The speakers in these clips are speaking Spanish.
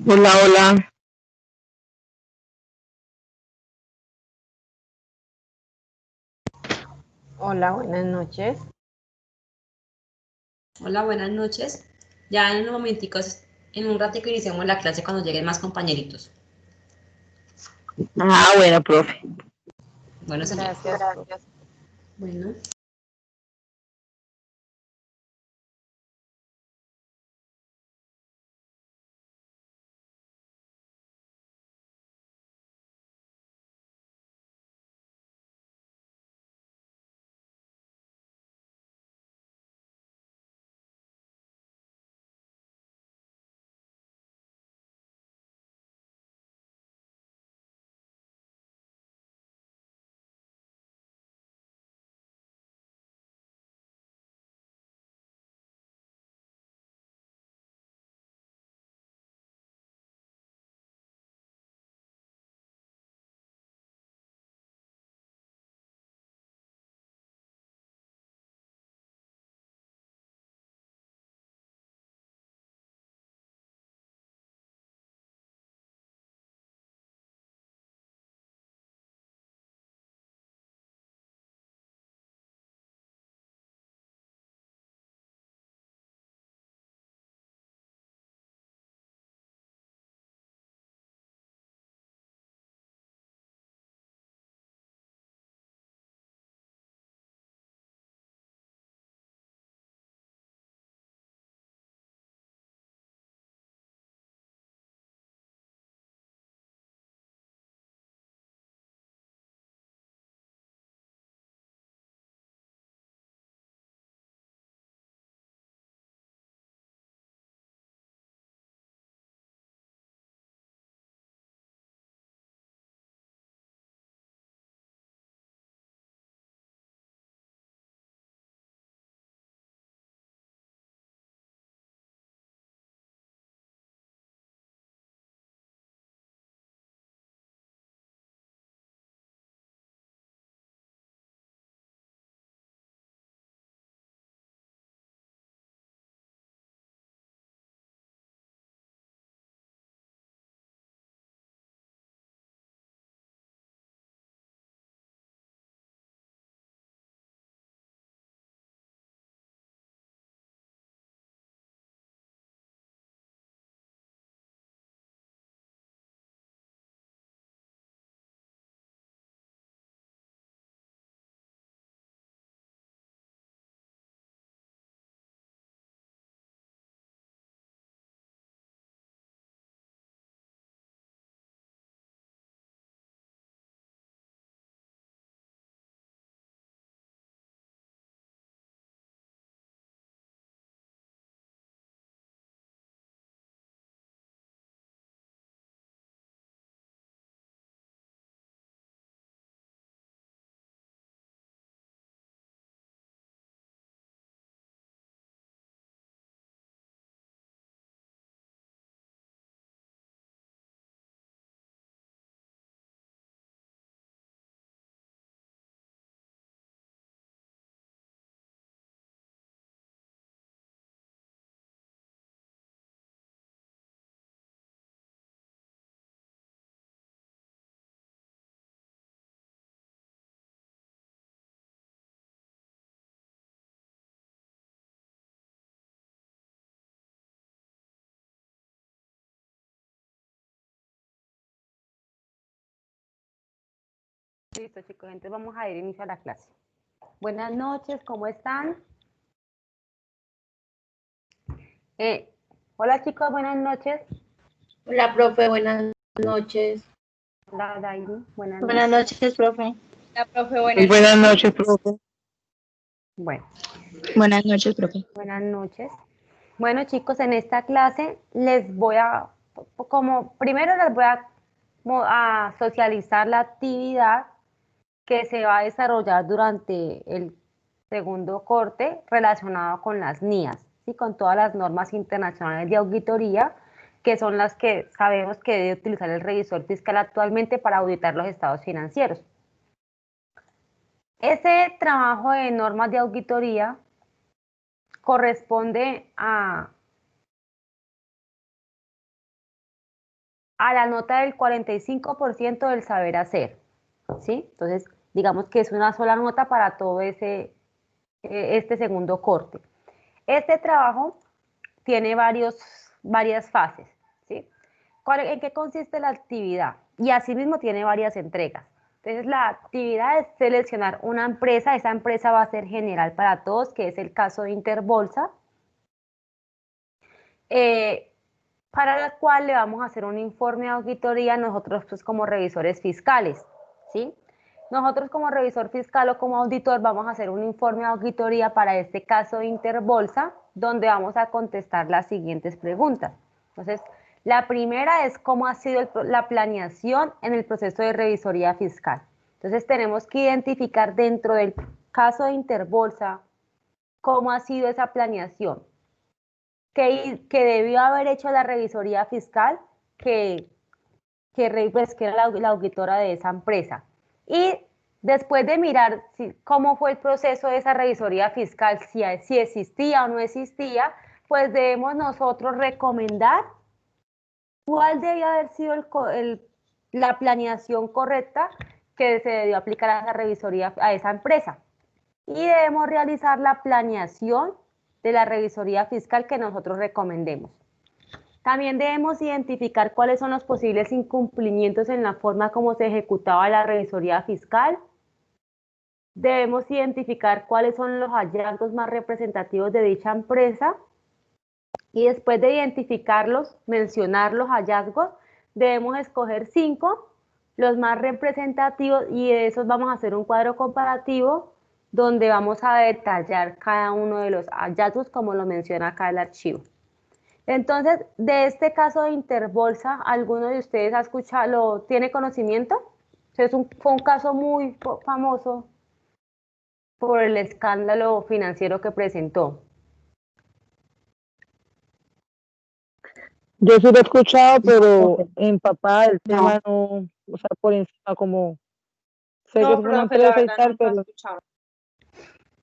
Hola, hola. Hola, buenas noches. Hola, buenas noches. Ya en unos momenticos, en un ratico iniciamos la clase cuando lleguen más compañeritos. Ah, bueno, profe. Bueno, señor. Gracias. Bueno. Listo, chicos, entonces vamos a ir inicio a la clase. Buenas noches, ¿cómo están? Hola chicos, buenas noches. Hola, profe, buenas noches. Hola Daini, buenas Buenas noches. noches, profe. La profe, Buenas noches, profe. Bueno, Buenas noches, profe. buenas noches. Bueno chicos, en esta clase les voy a, como primero les voy a socializar la actividad que se va a desarrollar durante el segundo corte relacionado con las NIAs, ¿sí? Con todas las normas internacionales de auditoría, que son las que sabemos que debe utilizar el revisor fiscal actualmente para auditar los estados financieros. Ese trabajo de normas de auditoría corresponde a la nota del 45% del saber hacer, ¿sí? Entonces, digamos que es una sola nota para todo este segundo corte. Este trabajo tiene varias fases, ¿sí? ¿En qué consiste la actividad? Y asimismo tiene varias entregas. Entonces, la actividad es seleccionar una empresa, esa empresa va a ser general para todos, que es el caso de Interbolsa, para la cual le vamos a hacer un informe de auditoría nosotros pues como revisores fiscales, ¿sí? Nosotros como revisor fiscal o como auditor vamos a hacer un informe de auditoría para este caso de Interbolsa, donde vamos a contestar las siguientes preguntas. Entonces, la primera es cómo ha sido la planeación en el proceso de revisoría fiscal. Entonces, tenemos que identificar dentro del caso de Interbolsa cómo ha sido esa planeación, que debió haber hecho la revisoría fiscal, pues, que era la auditora de esa empresa. Y después de mirar cómo fue el proceso de esa revisoría fiscal, si existía o no existía, pues debemos nosotros recomendar cuál debía haber sido la planeación correcta que se debió aplicar a esa revisoría, a esa empresa. Y debemos realizar la planeación de la revisoría fiscal que nosotros recomendemos. También debemos identificar cuáles son los posibles incumplimientos en la forma como se ejecutaba la revisoría fiscal. Debemos identificar cuáles son los hallazgos más representativos de dicha empresa. Y después de identificarlos, mencionar los hallazgos, debemos escoger 5, los más representativos, y de esos vamos a hacer un cuadro comparativo donde vamos a detallar cada uno de los hallazgos como lo menciona acá el archivo. Entonces, de este caso de Interbolsa, ¿alguno de ustedes ha escuchado, tiene conocimiento? Fue un caso muy famoso por el escándalo financiero que presentó. Yo sí lo he escuchado, pero empapada del tema no, o sea, por encima como sé que No, es una profe, la empresa y verdad tal, nunca he pero escuchado.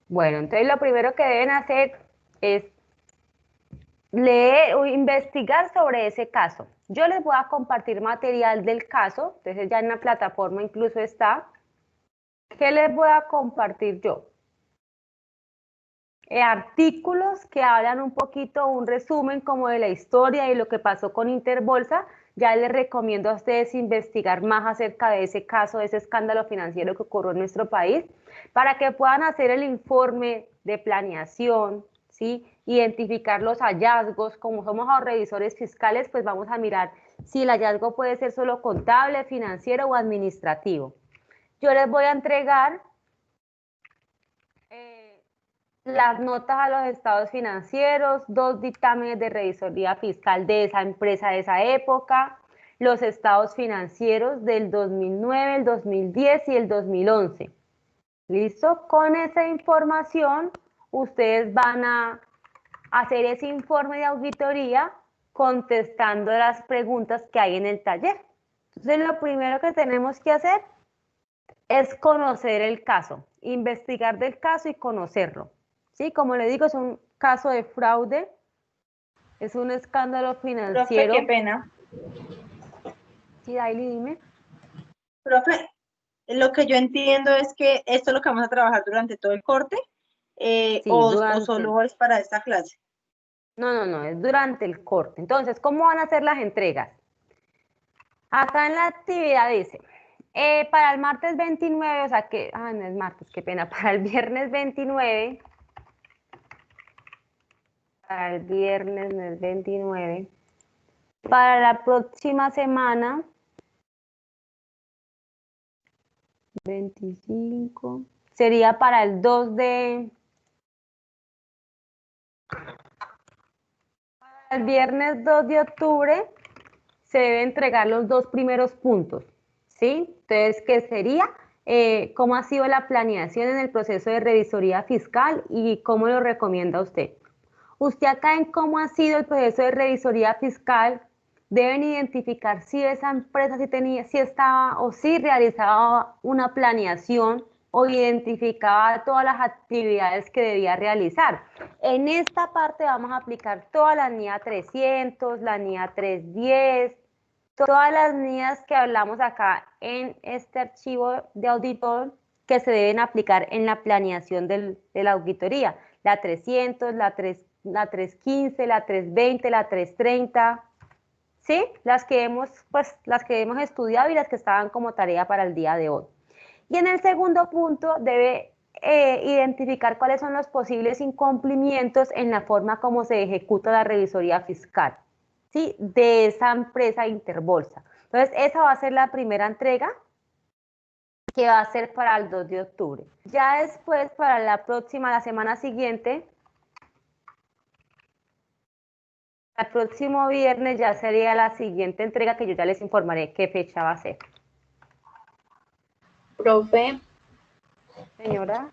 Bueno, entonces lo primero que deben hacer es leer o investigar sobre ese caso. Yo les voy a compartir material del caso, entonces ya en la plataforma incluso está. ¿Qué les voy a compartir yo? Artículos que hablan un poquito, un resumen como de la historia y lo que pasó con Interbolsa. Ya les recomiendo a ustedes investigar más acerca de ese caso, de ese escándalo financiero que ocurrió en nuestro país, para que puedan hacer el informe de planeación, ¿sí? Identificar los hallazgos. Como somos revisores fiscales, pues vamos a mirar si el hallazgo puede ser solo contable, financiero o administrativo. Yo les voy a entregar las notas a los estados financieros, 2 dictámenes de revisoría fiscal de esa empresa de esa época, los estados financieros del 2009, el 2010 y el 2011. ¿Listo? Con esa información, ustedes van a hacer ese informe de auditoría contestando las preguntas que hay en el taller. Entonces, lo primero que tenemos que hacer es conocer el caso, investigar del caso y conocerlo. ¿Sí? Como le digo, es un caso de fraude, es un escándalo financiero. Profe, qué pena. Sí, Daily, dime. Profe, lo que yo entiendo es que esto es lo que vamos a trabajar durante todo el corte, Sí, o solo es para esta clase. No, es durante el corte. Entonces, ¿cómo van a ser las entregas? Acá en la actividad dice, para el martes 29, o sea que, no es martes, qué pena, para el viernes 29, Para el viernes, no es 29. Para la próxima semana, 25, sería para el 2 de... El viernes 2 de octubre se debe entregar los 2 primeros puntos, ¿sí? Entonces, ¿qué sería? ¿Cómo ha sido la planeación en el proceso de revisoría fiscal y cómo lo recomienda usted? Usted acá en cómo ha sido el proceso de revisoría fiscal, deben identificar si esa empresa si estaba o si realizaba una planeación o identificaba todas las actividades que debía realizar. En esta parte vamos a aplicar todas las NIA 300, la NIA 310, todas las NIAs que hablamos acá en este archivo de auditor que se deben aplicar en la planeación de la auditoría. La 300, la 315, la 320, la 330, ¿sí? Las que hemos estudiado y las que estaban como tarea para el día de hoy. Y en el segundo punto debe identificar cuáles son los posibles incumplimientos en la forma como se ejecuta la revisoría fiscal, ¿sí? De esa empresa Interbolsa. Entonces, esa va a ser la primera entrega que va a ser para el 2 de octubre. Ya después, para la semana siguiente, el próximo viernes ya sería la siguiente entrega que yo ya les informaré qué fecha va a ser. Profe, Señora.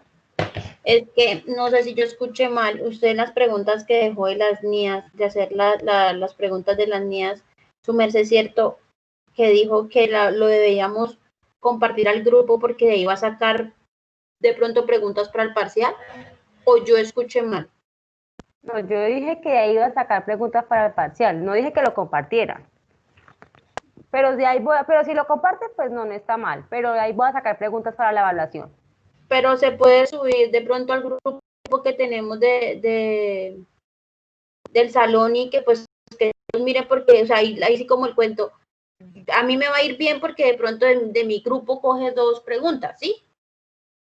es que no sé si yo escuché mal. Usted en las preguntas que dejó de las NIAs, de hacer las preguntas de las NIAs, su merced cierto que dijo que lo debíamos compartir al grupo porque iba a sacar de pronto preguntas para el parcial, o yo escuché mal. No, yo dije que iba a sacar preguntas para el parcial, no dije que lo compartiera. Pero, pero si lo comparte, pues no está mal. Pero de ahí voy a sacar preguntas para la evaluación. Pero se puede subir de pronto al grupo que tenemos del salón y que pues que miren porque, o sea, ahí sí como el cuento, a mí me va a ir bien porque de pronto de mi grupo coge 2 preguntas, ¿sí?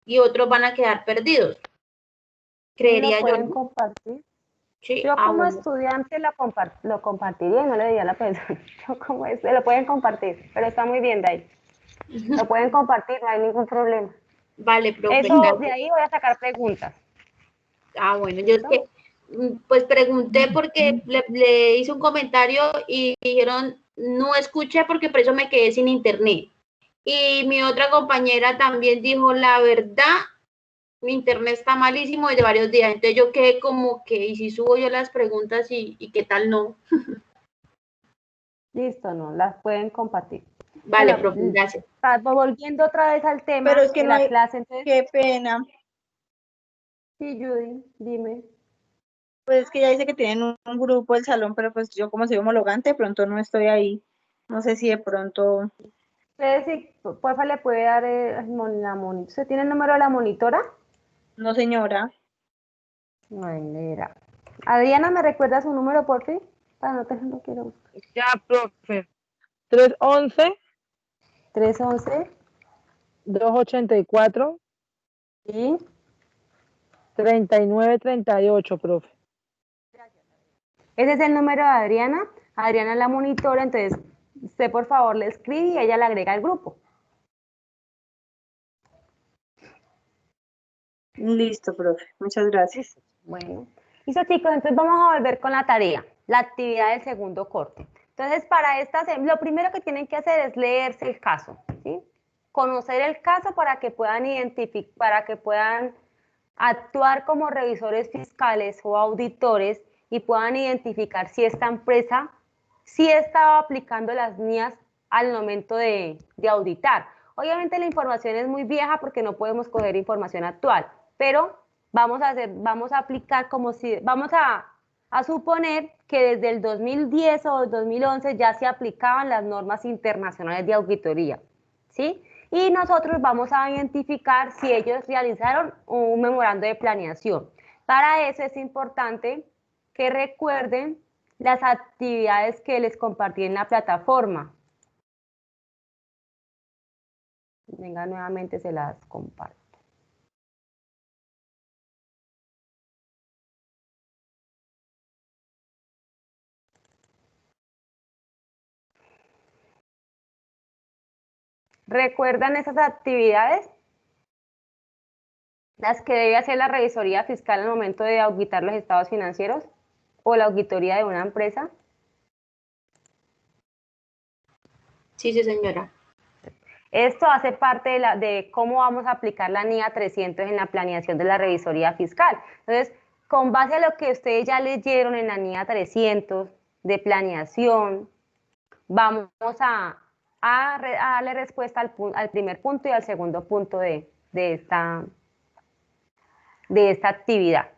Y otros van a quedar perdidos. Creería ¿Lo yo. pueden compartir? Sí, Yo como bueno. estudiante lo compartiría y no le diría a la persona. Yo como lo pueden compartir, pero está muy bien de ahí. Lo pueden compartir, no hay ningún problema. Vale, profe. Eso, Gracias. de ahí voy a sacar preguntas. Bueno, yo es que pues pregunté porque le hice un comentario y dijeron no escuché porque por eso me quedé sin internet. Y mi otra compañera también dijo la verdad, mi internet está malísimo desde varios días. Entonces yo quedé como que, ¿y si subo yo las preguntas y qué tal no? Listo, no, las pueden compartir. Vale, Bueno, profe, gracias. volviendo otra vez al tema Pero es que de no la hay, clase, entonces, qué pena. sí, Judy, dime. Pues es que ya dice que tienen un grupo del salón, pero pues yo como soy homologante, de pronto no estoy ahí. No sé si de pronto, Ustedes, sí, porfa, le puede dar ¿Usted tiene el número de la monitora? no señora. Ay, mira. Adriana, ¿me recuerda su número, por fin? Para no tenerlo que buscar. Ya, profe. 311 311, 284 sí. 3938, profe. Ese es el número de Adriana. Adriana es la monitora, entonces usted por favor le escribe y ella le agrega al grupo. Listo, profe. Muchas gracias. Bueno, listo chicos, entonces vamos a volver con la tarea, la actividad del segundo corte. Entonces, para lo primero que tienen que hacer es leerse el caso, ¿sí? Conocer el caso para que puedan para que puedan actuar como revisores fiscales o auditores y puedan identificar si esta empresa sí estaba aplicando las NIAs al momento de auditar. Obviamente la información es muy vieja porque no podemos coger información actual, pero vamos a aplicar como si, a suponer que desde el 2010 o 2011 ya se aplicaban las normas internacionales de auditoría, ¿sí? Y nosotros vamos a identificar si ellos realizaron un memorando de planeación. Para eso es importante que recuerden las actividades que les compartí en la plataforma. Venga, nuevamente se las comparto. ¿Recuerdan esas actividades? Las que debe hacer la revisoría fiscal al momento de auditar los estados financieros o la auditoría de una empresa. Sí, sí, señora. Esto hace parte de cómo vamos a aplicar la NIA 300 en la planeación de la revisoría fiscal. Entonces, con base a lo que ustedes ya leyeron en la NIA 300 de planeación, vamos a darle respuesta al primer punto y al segundo punto de esta actividad.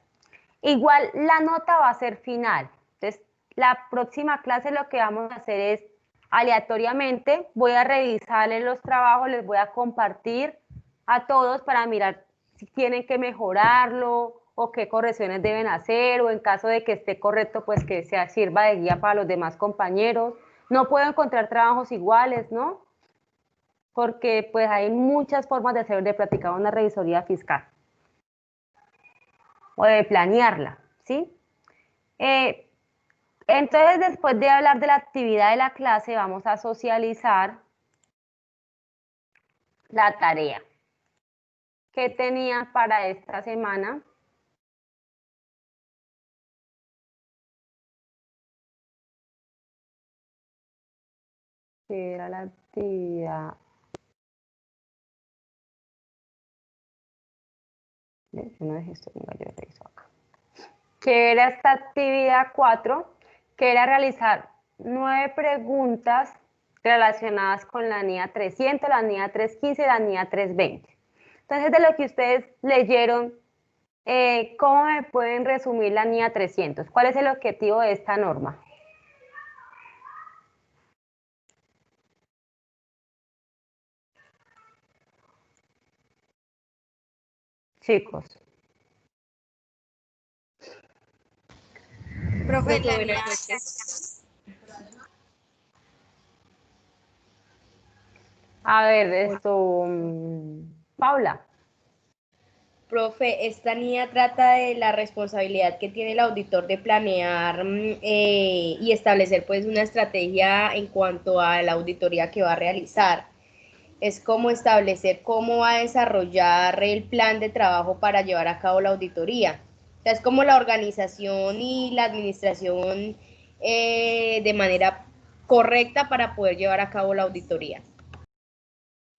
Igual la nota va a ser final. Entonces, la próxima clase lo que vamos a hacer es aleatoriamente, voy a revisarles los trabajos, les voy a compartir a todos para mirar si tienen que mejorarlo o qué correcciones deben hacer, o en caso de que esté correcto, pues que sea sirva de guía para los demás compañeros. No puedo encontrar trabajos iguales, ¿no? Porque pues hay muchas formas de practicar una revisoría fiscal o de planearla, ¿sí? Entonces, después de hablar de la actividad de la clase, vamos a socializar la tarea que tenía para esta semana. Que era la actividad. Yo no dejé esto, venga, yo reviso acá. Que era esta actividad 4, que era realizar 9 preguntas relacionadas con la NIA 300, la NIA 315 y la NIA 320. Entonces, de lo que ustedes leyeron, ¿cómo me pueden resumir la NIA 300? ¿Cuál es el objetivo de esta norma? Chicos. Profe, la Buenas NIA, noches. A ver, Paula. profe, esta NIA trata de la responsabilidad que tiene el auditor de planear y establecer pues una estrategia en cuanto a la auditoría que va a realizar. Es como establecer cómo va a desarrollar el plan de trabajo para llevar a cabo la auditoría. O sea, es como la organización y la administración de manera correcta para poder llevar a cabo la auditoría.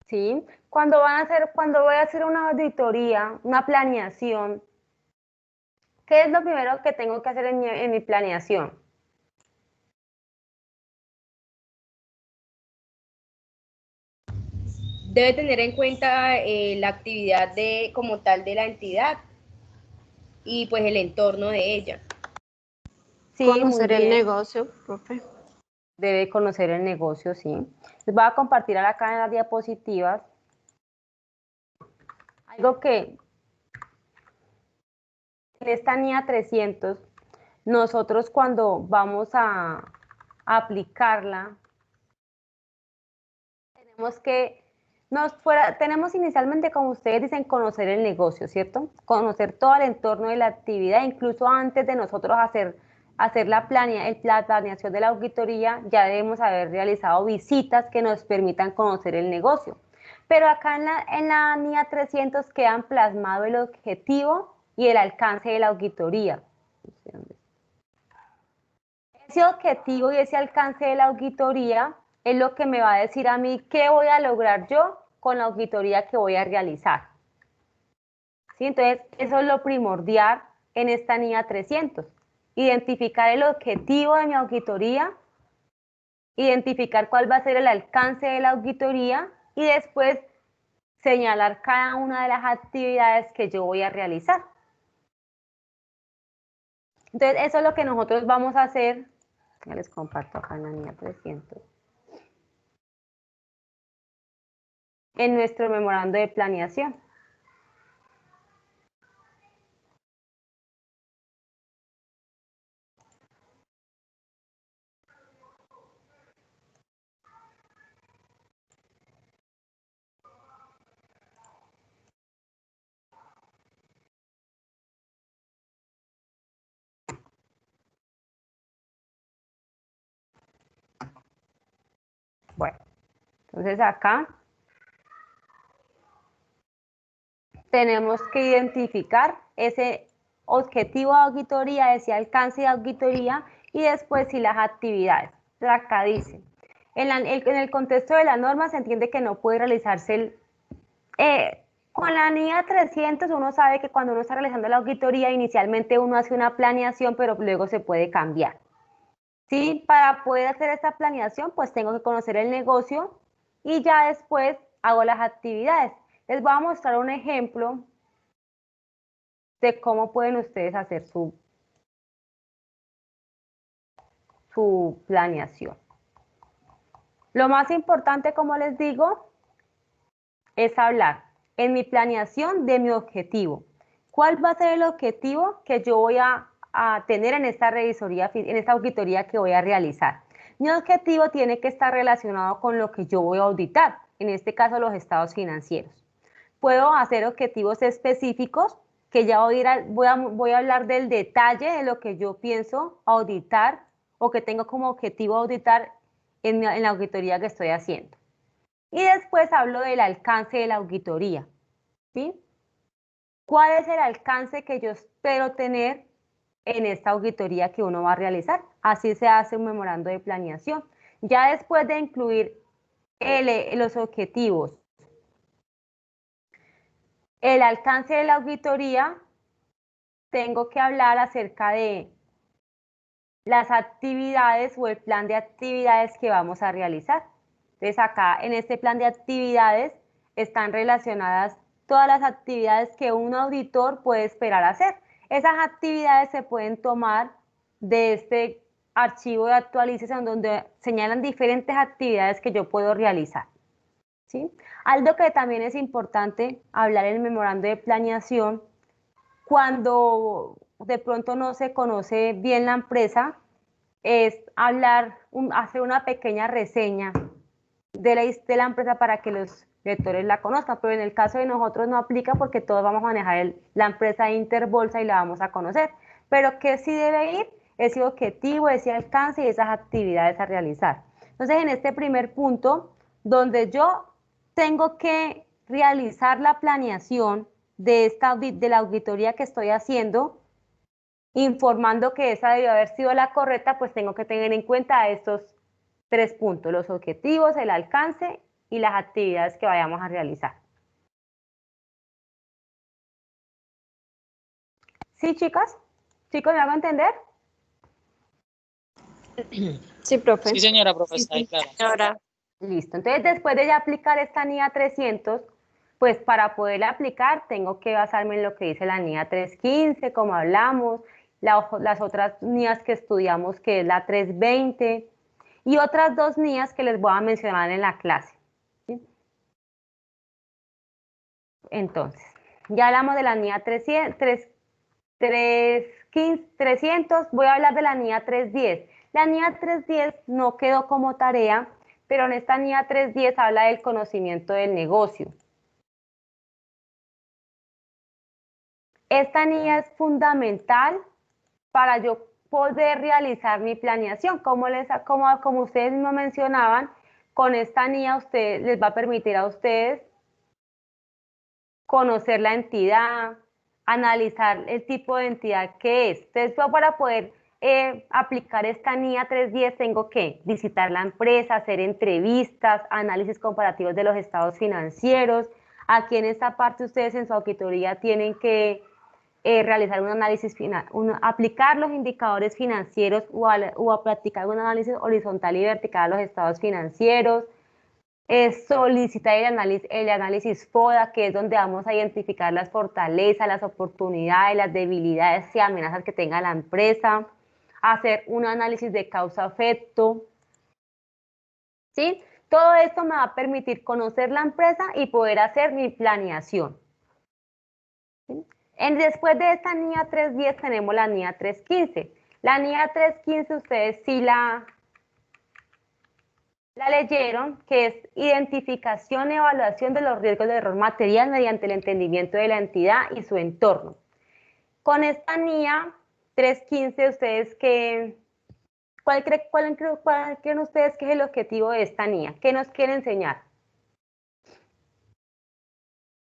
¿Sí? Cuando voy a hacer una auditoría, una planeación, ¿qué es lo primero que tengo que hacer en mi planeación? Debe tener en cuenta la actividad como tal de la entidad y pues el entorno de ella. Sí, muy Conocer el bien. negocio, profe. Debe conocer el negocio, sí. Les voy a compartir acá en las diapositivas algo que en esta NIA 300, nosotros cuando vamos a aplicarla, tenemos inicialmente, como ustedes dicen, conocer el negocio, ¿cierto? Conocer todo el entorno de la actividad, incluso antes de nosotros hacer la planeación de la auditoría, ya debemos haber realizado visitas que nos permitan conocer el negocio. Pero acá en la NIA 300 quedan plasmado el objetivo y el alcance de la auditoría. Ese objetivo y ese alcance de la auditoría es lo que me va a decir a mí qué voy a lograr yo con la auditoría que voy a realizar. ¿Sí? Entonces, eso es lo primordial en esta NIA 300. Identificar el objetivo de mi auditoría, identificar cuál va a ser el alcance de la auditoría y después señalar cada una de las actividades que yo voy a realizar. Entonces, eso es lo que nosotros vamos a hacer. Ya les comparto acá en la NIA 300. En nuestro memorando de planeación. Bueno, entonces acá tenemos que identificar ese objetivo de auditoría, ese alcance de auditoría y después sí las actividades. Acá dice, en el contexto de la norma se entiende que no puede realizarse con la NIA 300 uno sabe que cuando uno está realizando la auditoría inicialmente uno hace una planeación pero luego se puede cambiar. ¿Sí? Para poder hacer esta planeación pues tengo que conocer el negocio y ya después hago las actividades. Les voy a mostrar un ejemplo de cómo pueden ustedes hacer su planeación. Lo más importante, como les digo, es hablar en mi planeación de mi objetivo. ¿Cuál va a ser el objetivo que yo voy a tener en esta revisoría, en esta auditoría que voy a realizar? Mi objetivo tiene que estar relacionado con lo que yo voy a auditar, en este caso los estados financieros. Puedo hacer objetivos específicos que ya voy a hablar del detalle de lo que yo pienso auditar o que tengo como objetivo auditar en la auditoría que estoy haciendo. Y después hablo del alcance de la auditoría, ¿sí? ¿Cuál es el alcance que yo espero tener en esta auditoría que uno va a realizar? Así se hace un memorando de planeación. Ya después de incluir los objetivos, el alcance de la auditoría, tengo que hablar acerca de las actividades o el plan de actividades que vamos a realizar. Entonces acá en este plan de actividades están relacionadas todas las actividades que un auditor puede esperar hacer. Esas actividades se pueden tomar de este archivo de actualización donde señalan diferentes actividades que yo puedo realizar, ¿sí? Algo que también es importante hablar en el memorando de planeación, cuando de pronto no se conoce bien la empresa, es hacer una pequeña reseña de la empresa para que los lectores la conozcan, pero en el caso de nosotros no aplica porque todos vamos a manejar la empresa Interbolsa y la vamos a conocer, pero que sí debe ir ese objetivo, ese alcance y esas actividades a realizar. Entonces, en este primer punto, donde yo tengo que realizar la planeación de la auditoría que estoy haciendo, informando que esa debió haber sido la correcta, pues tengo que tener en cuenta estos 3 puntos, los objetivos, el alcance y las actividades que vayamos a realizar. ¿Sí, chicas? ¿Chicos, me hago entender? Sí, profe. Sí, señora profesora, claro. Señora. Listo. Entonces, después de ya aplicar esta NIA 300, pues para poderla aplicar tengo que basarme en lo que dice la NIA 315, como hablamos, las otras NIAs que estudiamos, que es la 320, y otras 2 NIAs que les voy a mencionar en la clase, ¿sí? Entonces, ya hablamos de la NIA 300, voy a hablar de la NIA 310. La NIA 310 no quedó como tarea, pero en esta NIA 310 habla del conocimiento del negocio. Esta NIA es fundamental para yo poder realizar mi planeación. Como ustedes mismos mencionaban, con esta NIA les va a permitir a ustedes conocer la entidad, analizar el tipo de entidad que es. Entonces, yo para poder aplicar esta NIA 310 tengo que visitar la empresa, hacer entrevistas, análisis comparativos de los estados financieros. Aquí en esta parte ustedes en su auditoría tienen que realizar un análisis aplicar los indicadores financieros o practicar un análisis horizontal y vertical a los estados financieros. Solicitar el análisis FODA, que es donde vamos a identificar las fortalezas, las oportunidades, las debilidades y amenazas que tenga la empresa. Hacer un análisis de causa-efecto, ¿sí? Todo esto me va a permitir conocer la empresa y poder hacer mi planeación, ¿sí? Después de esta NIA 310 tenemos la NIA 315. La NIA 315 ustedes sí la leyeron, que es identificación y evaluación de los riesgos de error material mediante el entendimiento de la entidad y su entorno. Con esta NIA 315, ustedes ¿cuál creen ustedes que es el objetivo de esta NIA? ¿Qué nos quiere enseñar?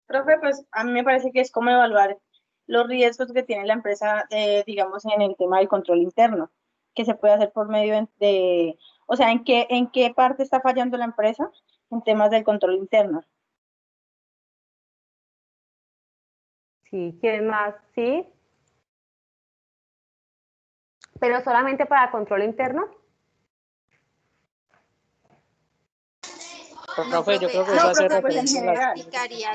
Profe, pues a mí me parece que es como evaluar los riesgos que tiene la empresa, digamos, en el tema del control interno, que se puede hacer por medio o sea, en qué parte está fallando la empresa en temas del control interno. Sí, ¿quién más? Sí, pero solamente para control interno. Pero, No, profe, yo profe, creo que No, eso hace profe, pues en referencia a las... general. aplicaría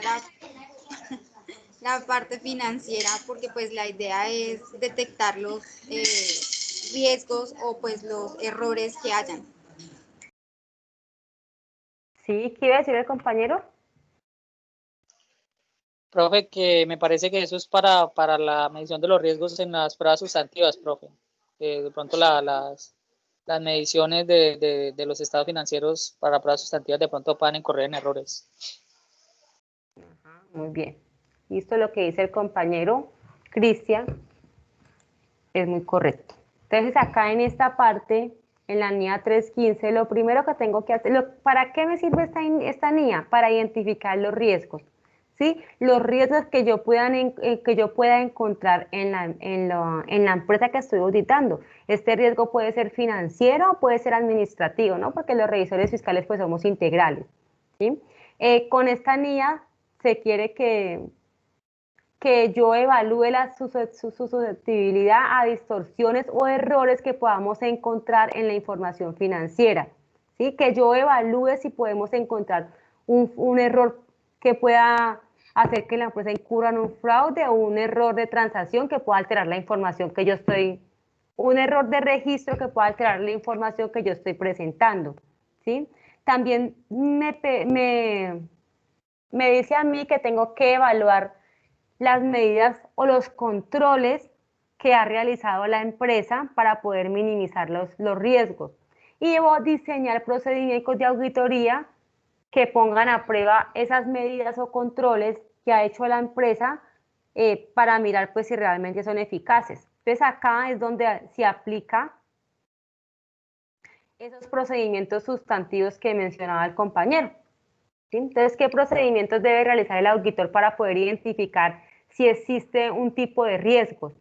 la parte financiera porque pues la idea es detectar los riesgos o pues los errores que hayan. Sí, ¿qué iba a decir el compañero? Profe, que me parece que eso es para la medición de los riesgos en las pruebas sustantivas, profe. De pronto las mediciones de los estados financieros para pruebas sustantivas de pronto puedan incurrir en errores. Muy bien. Listo, lo que dice el compañero Cristian es muy correcto. Entonces, acá en esta parte, en la NIA 315, lo primero que tengo que hacer, ¿para qué me sirve esta NIA? Para identificar los riesgos, ¿sí? Los riesgos que yo pueda encontrar en la empresa que estoy auditando. Este riesgo puede ser financiero o puede ser administrativo, ¿no? Porque los revisores fiscales pues somos integrales, ¿sí? Con esta NIA se quiere que yo evalúe su susceptibilidad a distorsiones o errores que podamos encontrar en la información financiera, ¿sí? Que yo evalúe si podemos encontrar un error que pueda hacer que la empresa incurra en un fraude o un error de transacción que pueda alterar la información que yo estoy, un error de registro que pueda alterar la información que yo estoy presentando, ¿sí? También me dice a mí que tengo que evaluar las medidas o los controles que ha realizado la empresa para poder minimizar los riesgos. Y debo diseñar procedimientos de auditoría que pongan a prueba esas medidas o controles que ha hecho la empresa para mirar pues si realmente son eficaces. Entonces acá es donde se aplica esos procedimientos sustantivos que mencionaba el compañero, ¿sí? Entonces, ¿qué procedimientos debe realizar el auditor para poder identificar si existe un tipo de riesgos?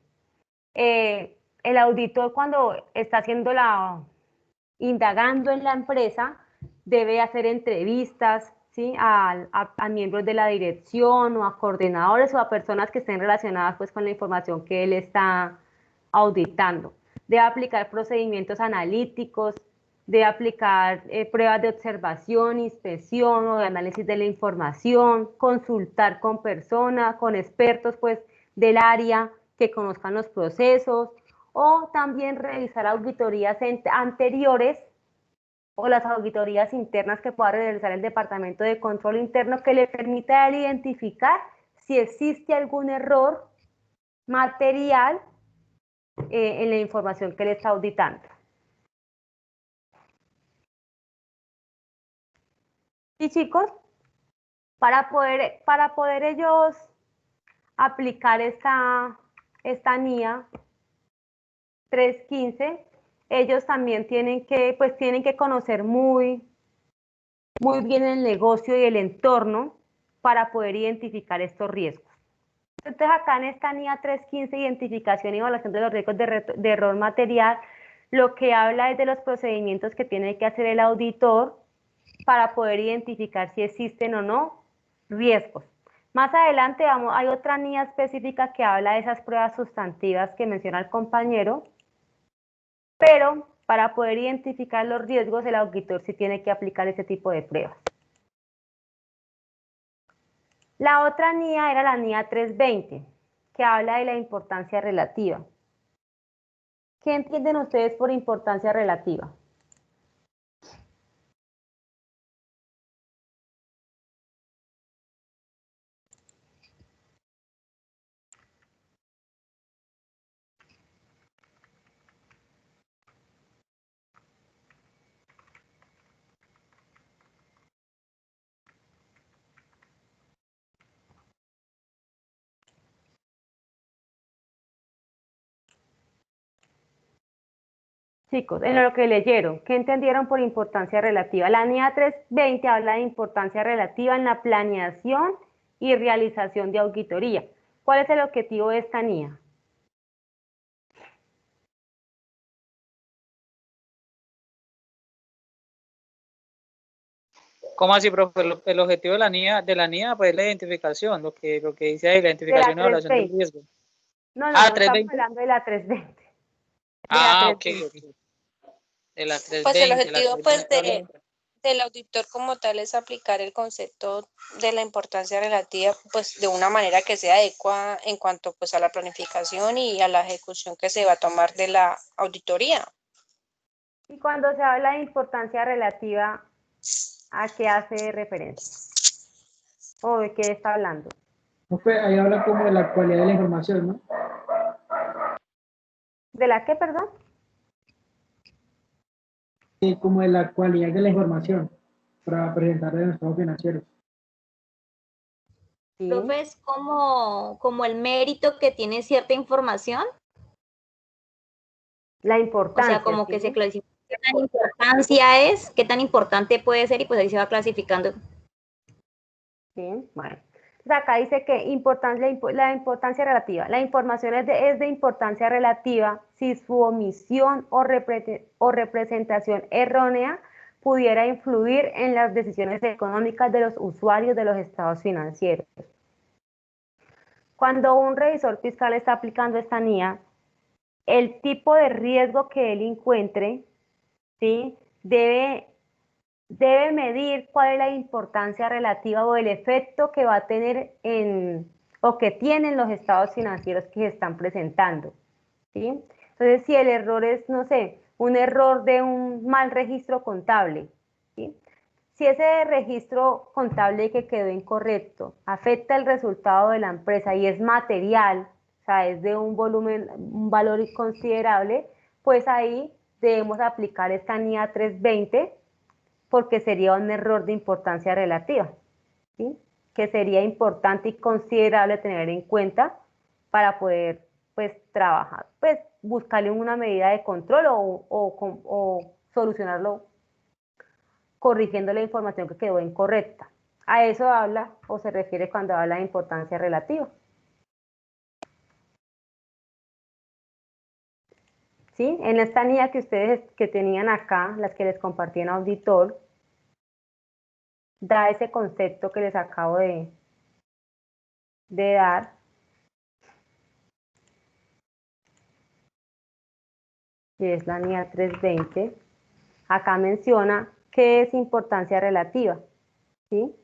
El auditor cuando está indagando en la empresa debe hacer entrevistas, ¿sí? a miembros de la dirección o a coordinadores o a personas que estén relacionadas pues, con la información que él está auditando. Debe aplicar procedimientos analíticos, debe aplicar pruebas de observación, inspección o de análisis de la información, consultar con personas, con expertos pues, del área que conozcan los procesos, o también realizar auditorías anteriores o las auditorías internas que pueda realizar el Departamento de Control Interno que le permita identificar si existe algún error material en la información que le está auditando. Y chicos, para poder ellos aplicar esta NIA 315, ellos también tienen que conocer muy bien el negocio y el entorno para poder identificar estos riesgos. Entonces acá en esta NIA 315, identificación y evaluación de los riesgos de error material, lo que habla es de los procedimientos que tiene que hacer el auditor para poder identificar si existen o no riesgos. Más adelante hay otra NIA específica que habla de esas pruebas sustantivas que menciona el compañero, pero para poder identificar los riesgos el auditor sí tiene que aplicar ese tipo de pruebas. La otra NIA era la NIA 320, que habla de la importancia relativa. ¿Qué entienden ustedes por importancia relativa? Chicos, en lo que leyeron, ¿qué entendieron por importancia relativa? La NIA 320 habla de importancia relativa en la planeación y realización de auditoría. ¿Cuál es el objetivo de esta NIA? ¿Cómo así, profe? El objetivo de la NIA pues, es la identificación, lo que dice ahí, la identificación y evaluación del riesgo. No, Ah, estamos 320. hablando de la 320. Ah, ok. De la 320. Pues el objetivo pues, 320. del auditor como tal es aplicar el concepto de la importancia relativa pues de una manera que sea adecuada en cuanto pues a la planificación y a la ejecución que se va a tomar de la auditoría. Y cuando se habla de importancia relativa, ¿a qué hace referencia? ¿O de qué está hablando? Profe, ahí habla como de la cualidad de la información, ¿no? ¿De la qué, perdón? Como de la cualidad de la información para presentar en los estados financieros. Sí. Profe, es como el mérito que tiene cierta información. La O importancia. sea, como que ¿sí? se clasifica qué tan importancia es, qué tan importante puede ser y pues ahí se va clasificando. Sí, bueno. Entonces acá dice que la importancia relativa. La información es de importancia relativa si su omisión o representación errónea pudiera influir en las decisiones económicas de los usuarios de los estados financieros. Cuando un revisor fiscal está aplicando esta NIA, el tipo de riesgo que él encuentre, ¿sí? debe medir cuál es la importancia relativa o el efecto que va a tener o que tienen los estados financieros que se están presentando, ¿sí? Entonces, si el error es, no sé, un error de un mal registro contable, ¿sí? Si ese registro contable que quedó incorrecto afecta el resultado de la empresa y es material, o sea, es de un valor considerable, pues ahí debemos aplicar esta NIA 320 porque sería un error de importancia relativa, ¿sí? Que sería importante y considerable tener en cuenta para poder, pues, trabajar, pues, buscarle una medida de control o solucionarlo corrigiendo la información que quedó incorrecta. A eso habla o se refiere cuando habla de importancia relativa. ¿Sí? En esta NIA que ustedes que tenían acá, las que les compartí en auditor, da ese concepto que les acabo de dar. Que es la NIA 320. Acá menciona qué es importancia relativa, ¿sí?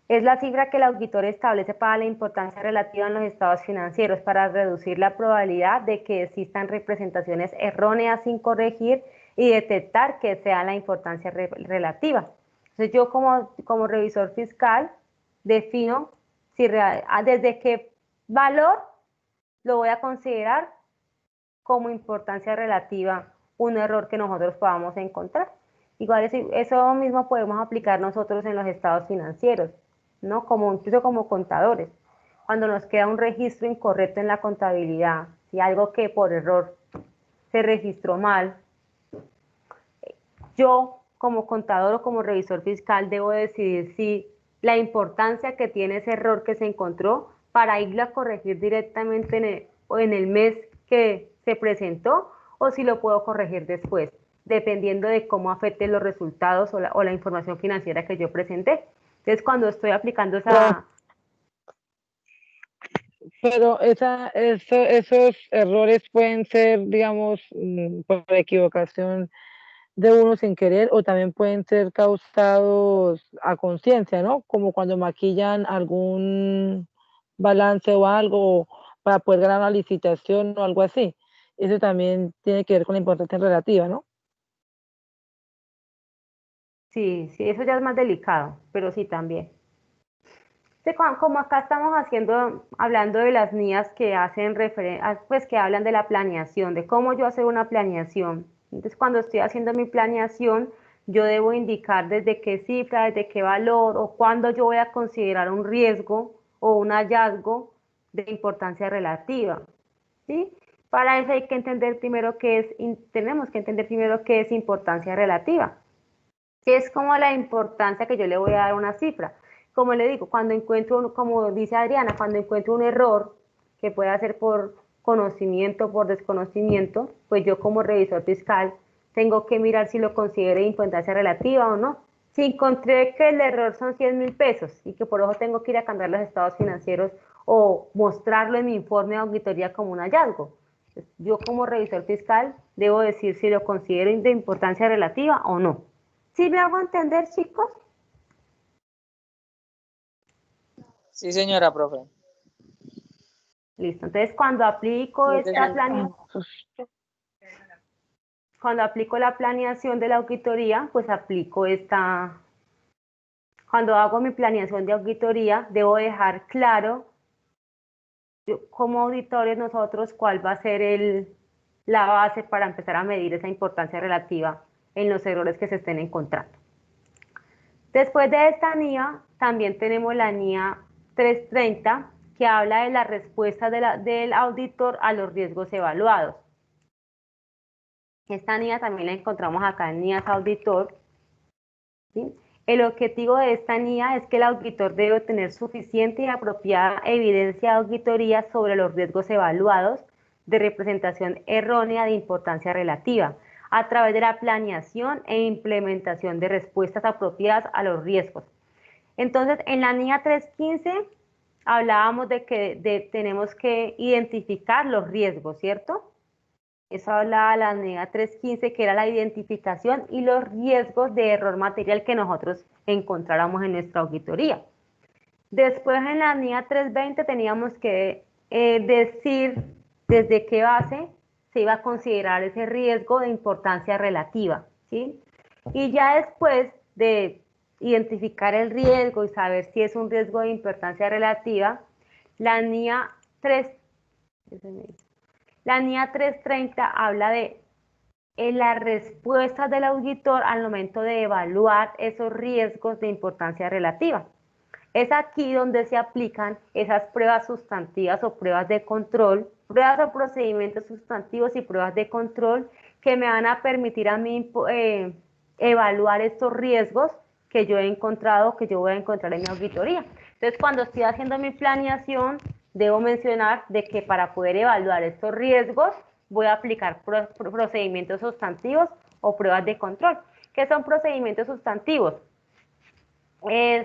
Es la cifra que el auditor establece para la importancia relativa en los estados financieros para reducir la probabilidad de que existan representaciones erróneas sin corregir y detectar que sea la importancia relativa. Entonces yo como revisor fiscal defino desde qué valor lo voy a considerar como importancia relativa un error que nosotros podamos encontrar. Igual eso mismo podemos aplicar nosotros en los estados financieros, ¿no? Incluso como contadores. Cuando nos queda un registro incorrecto en la contabilidad, si algo que por error se registró mal, yo como contador o como revisor fiscal debo decidir si la importancia que tiene ese error que se encontró para irlo a corregir directamente en el mes que se presentó o si lo puedo corregir después, dependiendo de cómo afecten los resultados o la información financiera que yo presenté. Entonces, cuando estoy aplicando esa... Pero esos errores pueden ser, digamos, por equivocación de uno sin querer o también pueden ser causados a conciencia, ¿no? Como cuando maquillan algún balance o algo para poder ganar una licitación o algo así. Eso también tiene que ver con la importancia relativa, ¿no? Sí, eso ya es más delicado, pero sí también. Como acá estamos hablando de las NIAs que hacen pues que hablan de la planeación, de cómo yo hacer una planeación. Entonces, cuando estoy haciendo mi planeación, yo debo indicar desde qué cifra, desde qué valor o cuándo yo voy a considerar un riesgo o un hallazgo de importancia relativa, ¿sí? Para eso hay que entender primero tenemos que entender primero qué es importancia relativa. Que es como la importancia que yo le voy a dar a una cifra. como le digo, cuando encuentro, como dice Adriana, cuando encuentro un error que pueda ser por conocimiento, por desconocimiento, pues yo como revisor fiscal tengo que mirar si lo considero de importancia relativa o no. Si encontré que el error son 100.000 pesos y que por eso tengo que ir a cambiar los estados financieros o mostrarlo en mi informe de auditoría como un hallazgo, pues yo como revisor fiscal debo decir si lo considero de importancia relativa o no. ¿Sí me hago entender, chicos? Sí, señora, profe. Listo, entonces cuando aplico cuando aplico la planeación de la auditoría, pues aplico cuando hago mi planeación de auditoría, debo dejar claro como auditores nosotros cuál va a ser la base para empezar a medir esa importancia relativa en los errores que se estén encontrando. Después de esta NIA, también tenemos la NIA 330, que habla de la respuesta del auditor a los riesgos evaluados. Esta NIA también la encontramos acá en NIAS Auditor, ¿sí? El objetivo de esta NIA es que el auditor debe tener suficiente y apropiada evidencia de auditoría sobre los riesgos evaluados de representación errónea de importancia relativa, a través de la planeación e implementación de respuestas apropiadas a los riesgos. Entonces, en la NIA 315 hablábamos de que tenemos que identificar los riesgos, ¿cierto? Eso hablaba la NIA 315, que era la identificación y los riesgos de error material que nosotros encontráramos en nuestra auditoría. Después en la NIA 320 teníamos que decir desde qué base se iba a considerar ese riesgo de importancia relativa, ¿sí? Y ya después de identificar el riesgo y saber si es un riesgo de importancia relativa, la NIA 330 habla de las respuestas del auditor al momento de evaluar esos riesgos de importancia relativa. Es aquí donde se aplican esas pruebas sustantivas o pruebas de control, pruebas o procedimientos sustantivos y pruebas de control que me van a permitir a mí evaluar estos riesgos que yo he encontrado, que yo voy a encontrar en mi auditoría. Entonces, cuando estoy haciendo mi planeación, debo mencionar de que para poder evaluar estos riesgos voy a aplicar procedimientos sustantivos o pruebas de control. ¿Qué son procedimientos sustantivos?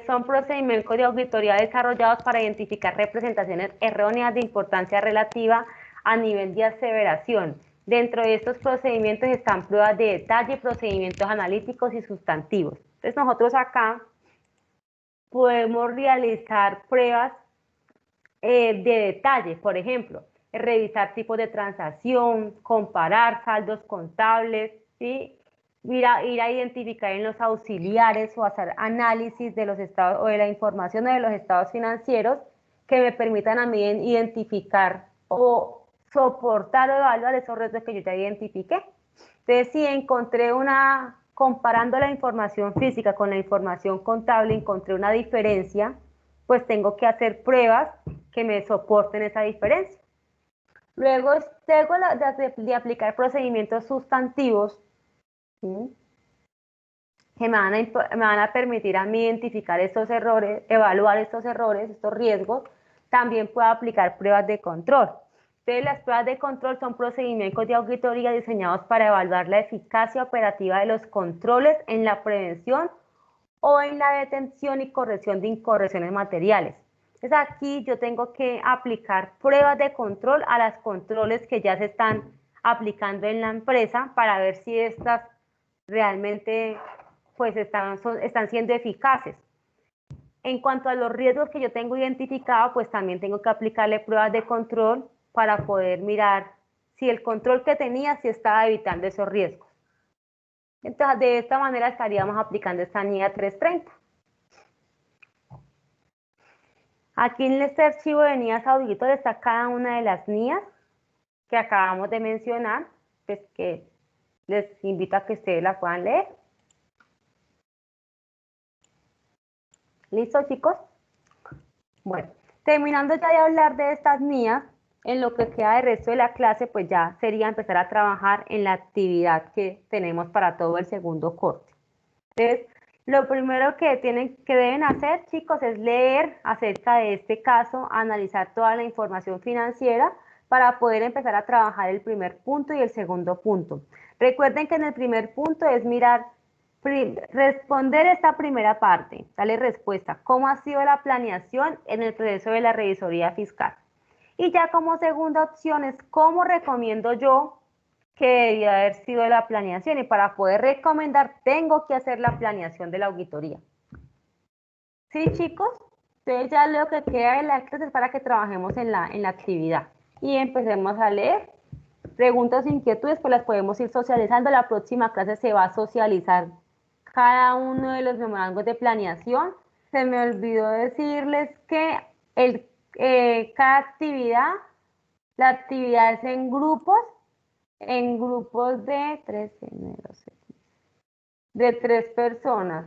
Son procedimientos de auditoría desarrollados para identificar representaciones erróneas de importancia relativa a nivel de aseveración. Dentro de estos procedimientos están pruebas de detalle, procedimientos analíticos y sustantivos. Entonces nosotros acá podemos realizar pruebas de detalle, por ejemplo, revisar tipos de transacción, comparar saldos contables, ¿sí? Ir a identificar en los auxiliares o hacer análisis de los estados o de la información de los estados financieros que me permitan a mí identificar o soportar o evaluar esos riesgos que yo ya identifiqué. Entonces, si encontré comparando la información física con la información contable, encontré una diferencia, pues tengo que hacer pruebas que me soporten esa diferencia. Luego tengo de aplicar procedimientos sustantivos, ¿sí? Que me van a permitir a mí identificar estos errores, evaluar estos errores, estos riesgos. También puedo aplicar pruebas de control. Entonces, las pruebas de control son procedimientos de auditoría diseñados para evaluar la eficacia operativa de los controles en la prevención o en la detención y corrección de incorrecciones materiales. Entonces, aquí yo tengo que aplicar pruebas de control a las controles que ya se están aplicando en la empresa para ver si estas realmente pues están siendo eficaces. En cuanto a los riesgos que yo tengo identificado, pues también tengo que aplicarle pruebas de control para poder mirar si el control que tenía si estaba evitando esos riesgos. Entonces, de esta manera estaríamos aplicando esta NIA 330. Aquí en este archivo de NIAS Auditor está cada una de las NIAs que acabamos de mencionar, pues que les invito a que ustedes la puedan leer. ¿Listo, chicos? Bueno, terminando ya de hablar de estas NIAs, en lo que queda del resto de la clase, pues ya sería empezar a trabajar en la actividad que tenemos para todo el segundo corte. Entonces, Lo primero que deben hacer, chicos, es leer acerca de este caso, analizar toda la información financiera para poder empezar a trabajar el primer punto y el segundo punto. Recuerden que en el primer punto es mirar, responder esta primera parte, darle respuesta, cómo ha sido la planeación en el proceso de la revisoría fiscal. Y ya como segunda opción es cómo recomiendo yo que debía haber sido la planeación, y para poder recomendar tengo que hacer la planeación de la auditoría. ¿Sí, chicos? Entonces ya lo que queda de la clase es para que trabajemos en la actividad y empecemos a leer. Preguntas, inquietudes, pues las podemos ir socializando. La próxima clase se va a socializar cada uno de los memorandos de planeación. Se me olvidó decirles que cada actividad, la actividad es en grupos de 13, 9, 12, de 3 personas.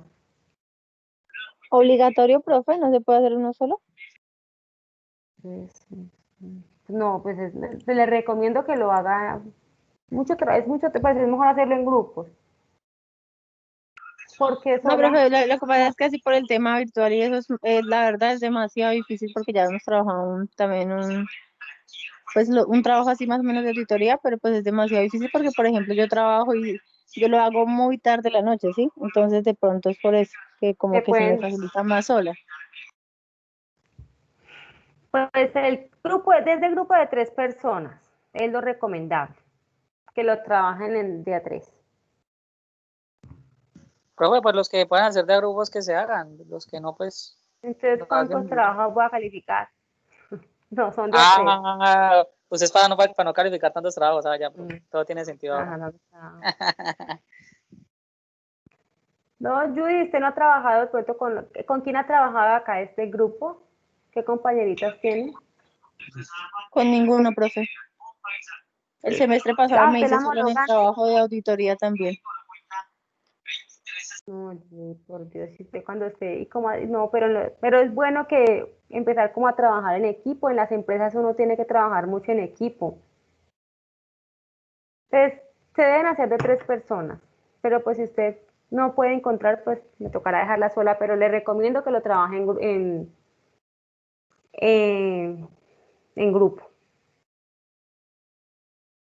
¿Obligatorio, profe? ¿No se puede hacer uno solo? No, pues le recomiendo que lo haga es mucho, pues es mejor hacerlo en grupos. Porque No, profe, lo que pasa es que así por el tema virtual y eso la verdad es demasiado difícil porque ya hemos trabajado también un trabajo así más o menos de auditoría, pero pues es demasiado difícil porque, por ejemplo, yo trabajo y yo lo hago muy tarde la noche, ¿sí? Entonces de pronto es por eso que como que se me facilita más sola. Pues desde el grupo de 3 personas, es lo recomendable, que lo trabajen de a 3. Profe, pues los que puedan hacer de grupos que se hagan, los que no, pues... Entonces, lo ¿cuántos hacen. trabajos voy a calificar? No, son de a 3. Pues es para no calificar tantos trabajos, ya, todo tiene sentido ahora. No, Judy, usted no ha trabajado de pronto ¿con quién ha trabajado acá este grupo? ¿Qué compañeritas tiene? Con ninguno, profe. El semestre pasado me hice solo en el trabajo de auditoría también. No, por Dios, si usted cuando esté, y como, no, pero es bueno que empezar como a trabajar en equipo. En las empresas uno tiene que trabajar mucho en equipo. Entonces, se deben hacer de 3 personas, pero pues si usted no puede encontrar, pues me tocará dejarla sola, pero le recomiendo que lo trabaje en grupo.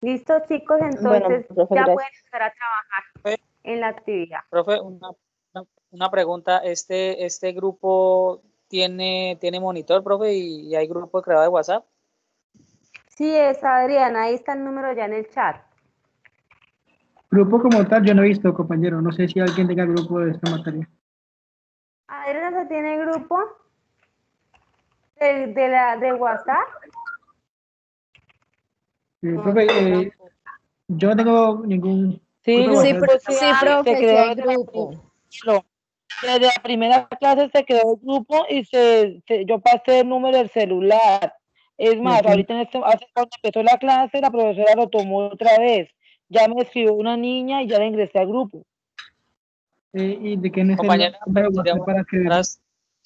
¿Listo, chicos? Entonces, profe, ya gracias. pueden empezar a trabajar en la actividad. Profe, una pregunta, ¿este grupo tiene monitor, profe, y hay grupo creado de WhatsApp? Sí, es Adriana, ahí está el número ya en el chat. Grupo como tal, yo no he visto, compañero. No sé si alguien tenga grupo de esta materia. Adriana, ¿se tiene grupo de WhatsApp? Profe, yo no tengo ningún Sí, grupo de WhatsApp. Sí, profe, sí hay grupo. Desde la primera clase se creó el grupo y yo pasé el número del celular. Es más, ahorita cuando empezó la clase, la profesora lo tomó otra vez. Ya me escribió una niña y ya le ingresé al grupo. ¿Y de quién es el Compañera, número de WhatsApp para que...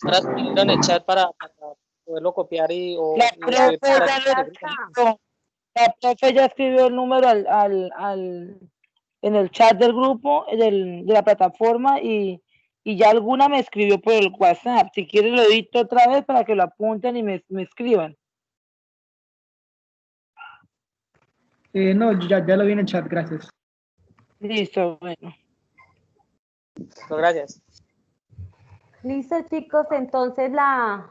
para subirlo en el chat para poderlo copiar La profe ya escribió el número en el chat del grupo, de la plataforma, y ya alguna me escribió por el WhatsApp. Si quieres lo edito otra vez para que lo apunten y me escriban. No, ya lo vi en el chat, gracias. Listo, bueno. Gracias. Listo, chicos, entonces la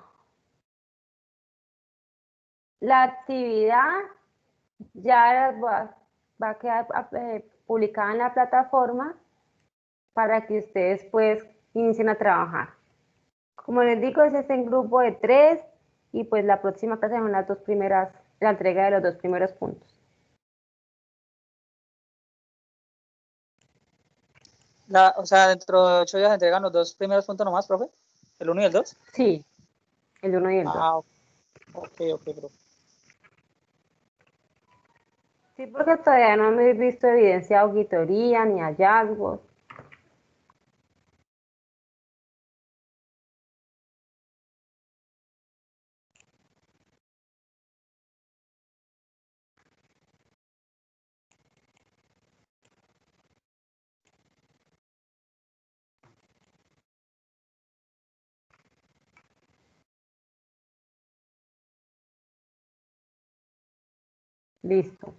actividad ya va a quedar publicada en la plataforma para que ustedes pues inicien a trabajar. Como les digo, es en grupo de 3 y pues la próxima clase son la entrega de los 2 primeros puntos. O sea, dentro de 8 días entregan los 2 primeros puntos nomás, profe, ¿el 1 y el 2? Sí, el 1 y el 2. Ok, profe. Sí, porque todavía no me he visto evidencia de auditoría ni hallazgos. Listo.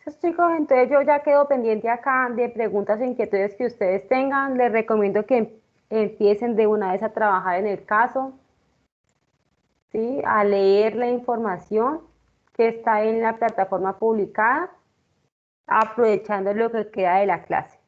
Entonces, chicos, entonces yo ya quedo pendiente acá de preguntas e inquietudes que ustedes tengan. Les recomiendo que empiecen de una vez a trabajar en el caso, ¿sí? A leer la información que está en la plataforma publicada, aprovechando lo que queda de la clase.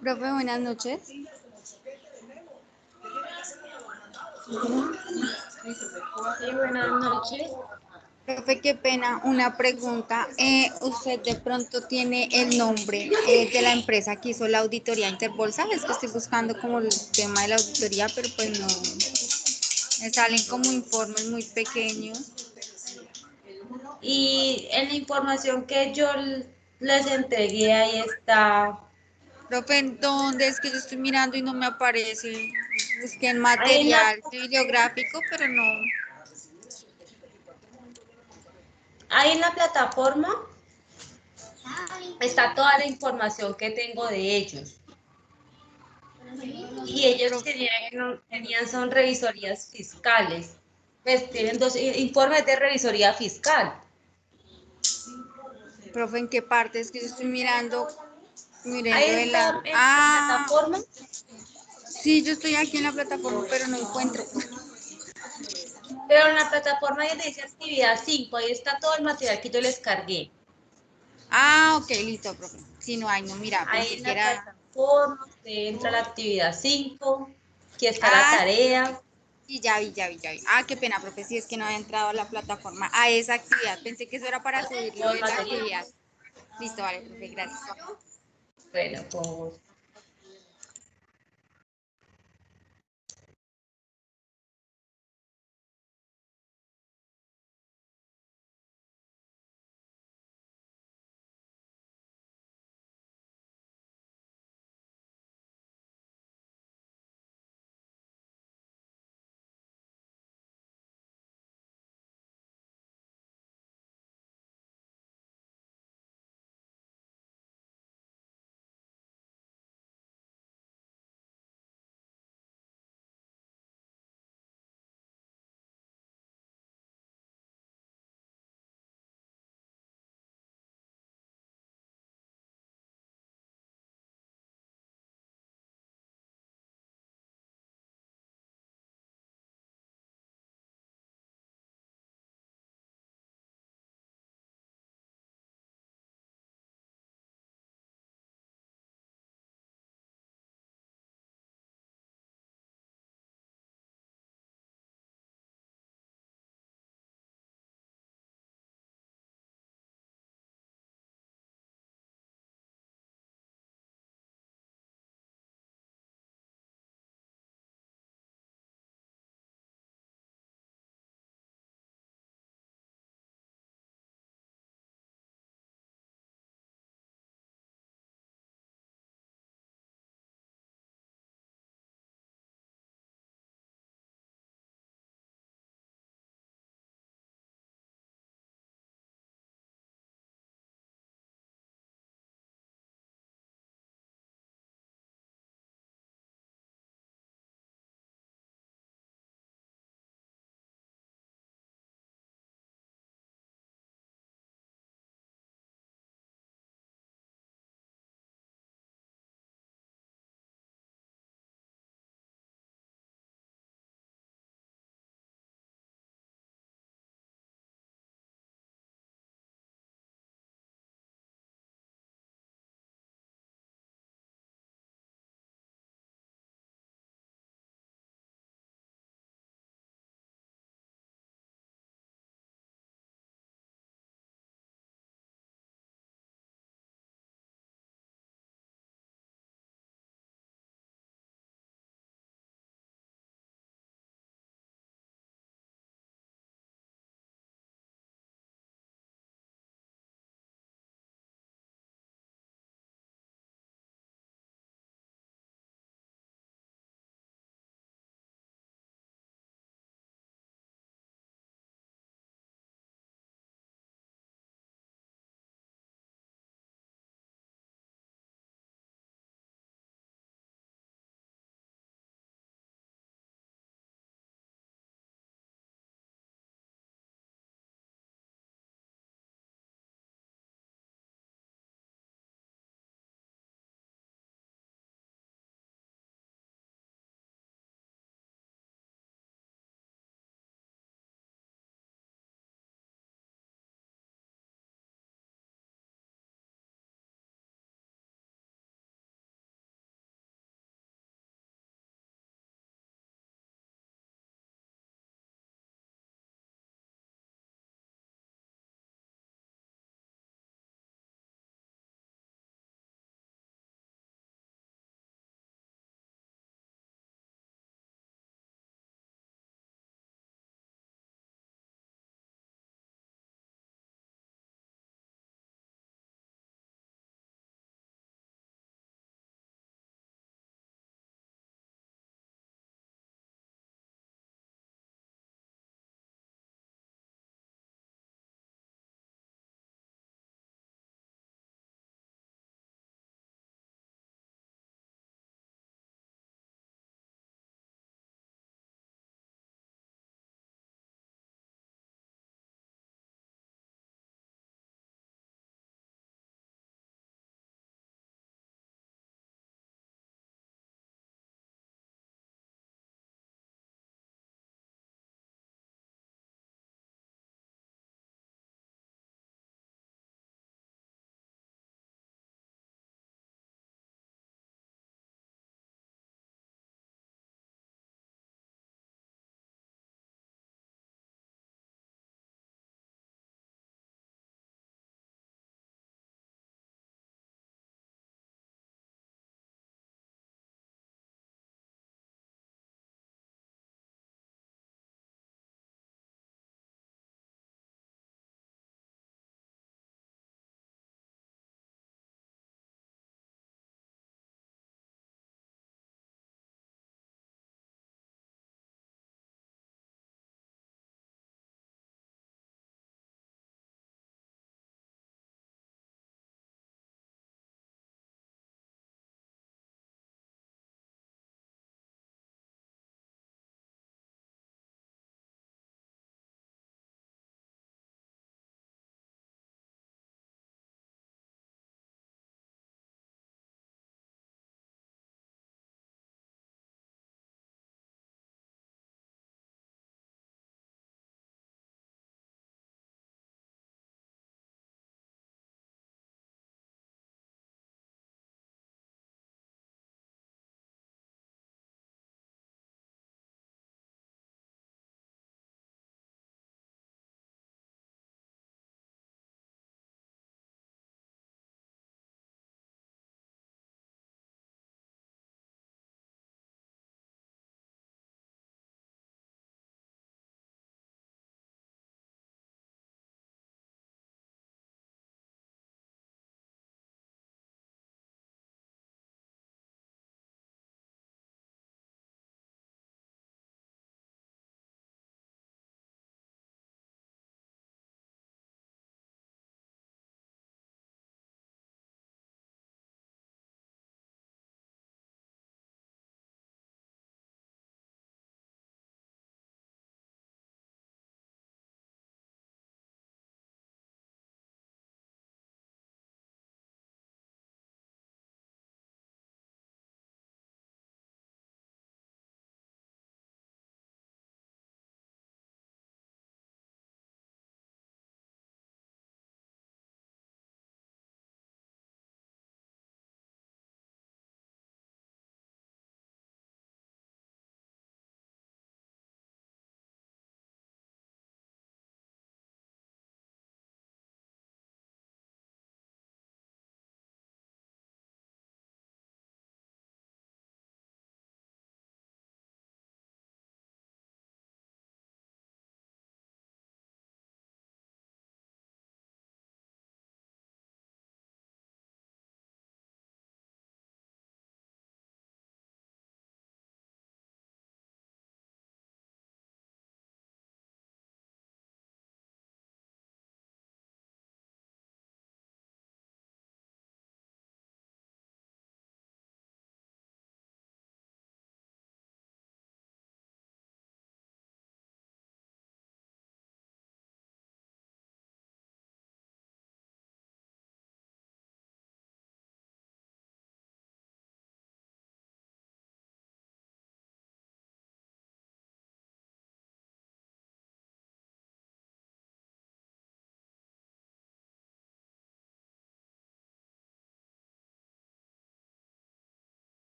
Profe, buenas noches. Sí, buenas noches. Profe, qué pena, una pregunta. ¿Usted de pronto tiene el nombre de la empresa que hizo la auditoría Interbolsa? Es que estoy buscando como el tema de la auditoría, pero pues no, me salen como informes muy pequeños. Y en la información que yo les entregué, ahí está. Profe, ¿en dónde? Es que yo estoy mirando y no me aparece. Busqué en Ahí en material bibliográfico, pero no. ahí en la plataforma está toda la información que tengo de ellos. Y ellos tenían son revisorías fiscales. Pues tienen dos informes de revisoría fiscal. Profe, ¿en qué parte? Es que yo estoy mirando, Ahí mirando de está la... en la Ah, plataforma. sí, yo estoy aquí en la plataforma, pero no encuentro. Pero en la plataforma ahí dice actividad 5, ahí está todo el material que yo les cargué. Ah, ok, listo, profe. Si no hay, no, mira, Ahí pensé en que la era... plataforma, usted entra a la actividad 5, que está la Ah, tarea. sí, ya vi, ya vi, ya vi. Ah, qué pena, profe, si es que no había entrado a la plataforma, a esa actividad. Pensé que eso era para subirlo Todo el de la material. actividad. Listo, vale, profe, gracias. Bueno, pues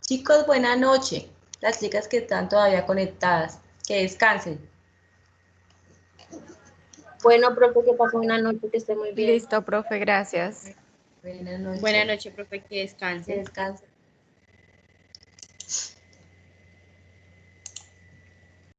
Chicos, buena noche. Las chicas que están todavía conectadas, que descansen. Bueno, profe, que pasó una noche, que esté muy bien. Listo, profe, gracias. Buenas noches. Buenas noches, profe, que descanse. Que descansen.